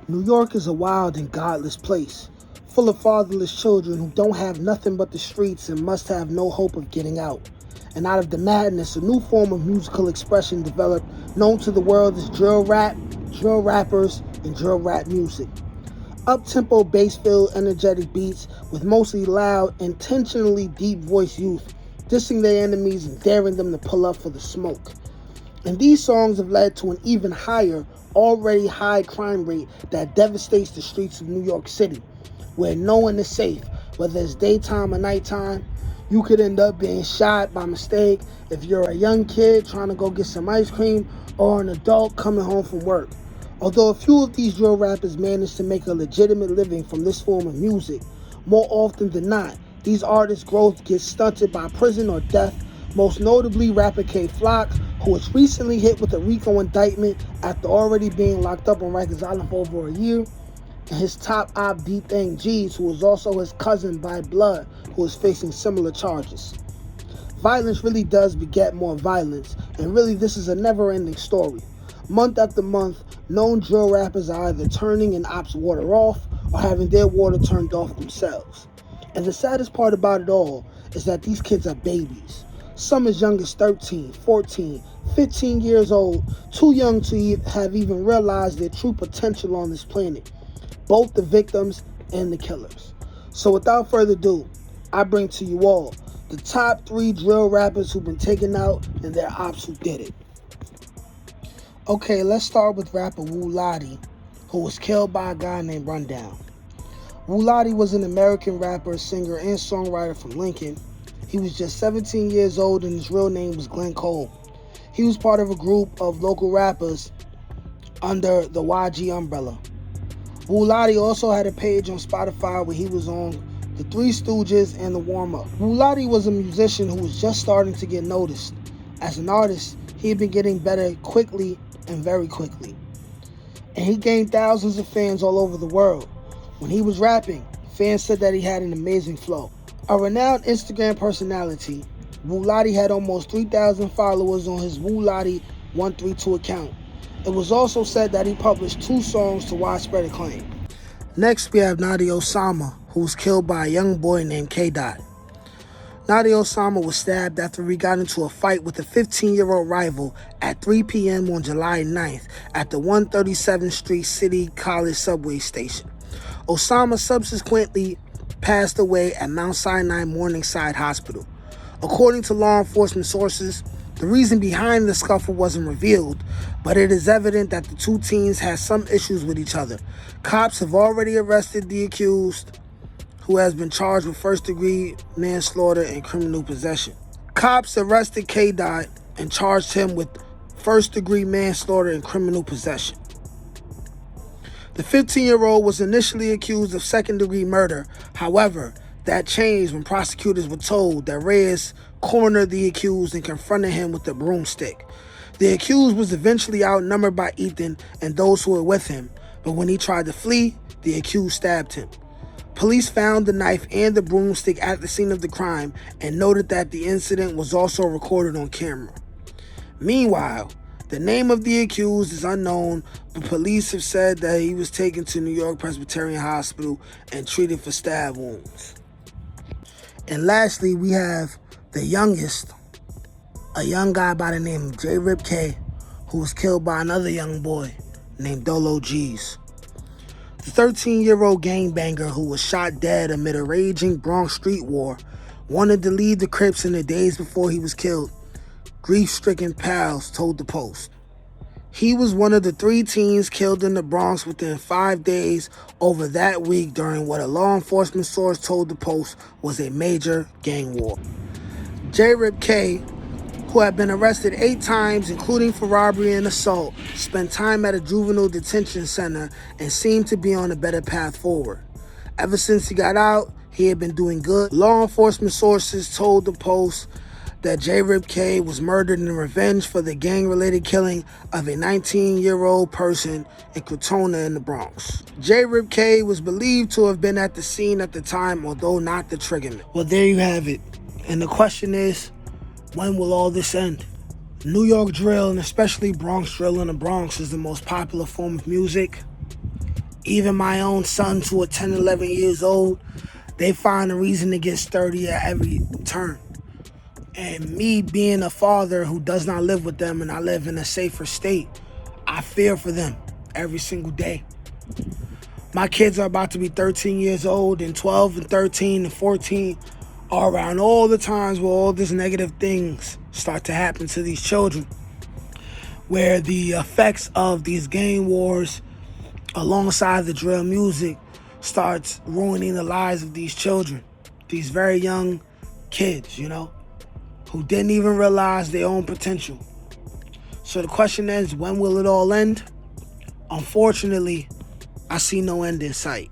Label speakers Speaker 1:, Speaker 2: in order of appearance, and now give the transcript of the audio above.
Speaker 1: New York is a wild and godless place, full of fatherless children who don't have nothing but the streets and must have no hope of getting out. And out of the madness, a new form of musical expression developed, known to the world as drill rap, drill rappers, and drill rap music. Up-tempo, bass-filled, energetic beats with mostly loud, intentionally deep-voiced youth, dissing their enemies and daring them to pull up for the smoke. And these songs have led to an even higher, already high crime rate that devastates the streets of New York City, where no one is safe, whether it's daytime or nighttime. You could end up being shot by mistake if you're a young kid trying to go get some ice cream or an adult coming home from work. Although a few of these drill rappers manage to make a legitimate living from this form of music, more often than not, these artists' growth gets stunted by prison or death, most notably rapper Kayflock, who was recently hit with a RICO indictment after already being locked up on Rikers Island for over a year, and his top op D-Thang G's, who was also his cousin by blood, who is facing similar charges. Violence really does beget more violence, and really this is a never-ending story. Month after month, known drill rappers are either turning an op's water off or having their water turned off themselves. And the saddest part about it all is that these kids are babies. Some as young as 13, 14, 15 years old, too young to have even realized their true potential on this planet. Both the victims and the killers. So without further ado, I bring to you all the top 3 drill rappers who've been taken out and their ops who did it. Okay, let's start with rapper Wu Ladi, who was killed by a guy named Rundown. Wu Ladi was an American rapper, singer, and songwriter from Lincoln. He was just 17 years old and his real name was Glenn Cole. He was part of a group of local rappers under the YG umbrella. Wu Ladi also had a page on Spotify where he was on the Three Stooges and the Warm Up. Wu Ladi was a musician who was just starting to get noticed. As an artist, he had been getting better quickly and very quickly. And he gained thousands of fans all over the world. When he was rapping, fans said that he had an amazing flow. A renowned Instagram personality, Wu Ladi had almost 3,000 followers on his Wu Ladi 132 account. It was also said that he published 2 songs to widespread acclaim. Next, we have Nadi Osama, who was killed by a young boy named K. Nadi Osama was stabbed after he got into a fight with a 15-year-old rival at 3 p.m. on July 9th at the 137th Street City College subway station. Osama subsequently passed away at Mount Sinai Morningside Hospital. According to law enforcement sources, the reason behind the scuffle wasn't revealed, but it is evident that the two teens had some issues with each other. Cops have already arrested the accused, who has been charged with first-degree manslaughter and criminal possession. Cops arrested K. Dot and charged him with first-degree manslaughter and criminal possession. The 15-year-old was initially accused of second-degree murder. However, that changed when prosecutors were told that Reyes cornered the accused and confronted him with a broomstick. The accused was eventually outnumbered by Ethan and those who were with him, but when he tried to flee, the accused stabbed him. Police found the knife and the broomstick at the scene of the crime and noted that the incident was also recorded on camera. Meanwhile, the name of the accused is unknown, but police have said that he was taken to New York Presbyterian Hospital and treated for stab wounds. And lastly, we have the youngest, a young guy by the name of Jrib K, who was killed by another young boy named Dolo G's. The 13-year-old gangbanger who was shot dead amid a raging Bronx street war wanted to leave the Crips in the days before he was killed. Grief-stricken pals told the Post. He was one of the 3 teens killed in the Bronx within 5 days over that week during what a law enforcement source told the Post was a major gang war. Jrib K, who had been arrested 8 times, including for robbery and assault, spent time at a juvenile detention center and seemed to be on a better path forward. Ever since he got out, he had been doing good. Law enforcement sources told the Post that Jrib K was murdered in revenge for the gang-related killing of a 19-year-old person in Crotona in the Bronx. Jrib K was believed to have been at the scene at the time, although not the triggerman. Well, there you have it. And the question is, when will all this end? New York drill, and especially Bronx drill in the Bronx, is the most popular form of music. Even my own sons who are 10, 11 years old, they find a reason to get sturdy at every turn. And me being a father who does not live with them and I live in a safer state, I fear for them every single day. My kids are about to be 13 years old, and 12 and 13 and 14 are around all the times where all these negative things start to happen to these children, where the effects of these gang wars alongside the drill music starts ruining the lives of these children, these very young kids, who didn't even realize their own potential. So the question is, when will it all end? Unfortunately, I see no end in sight.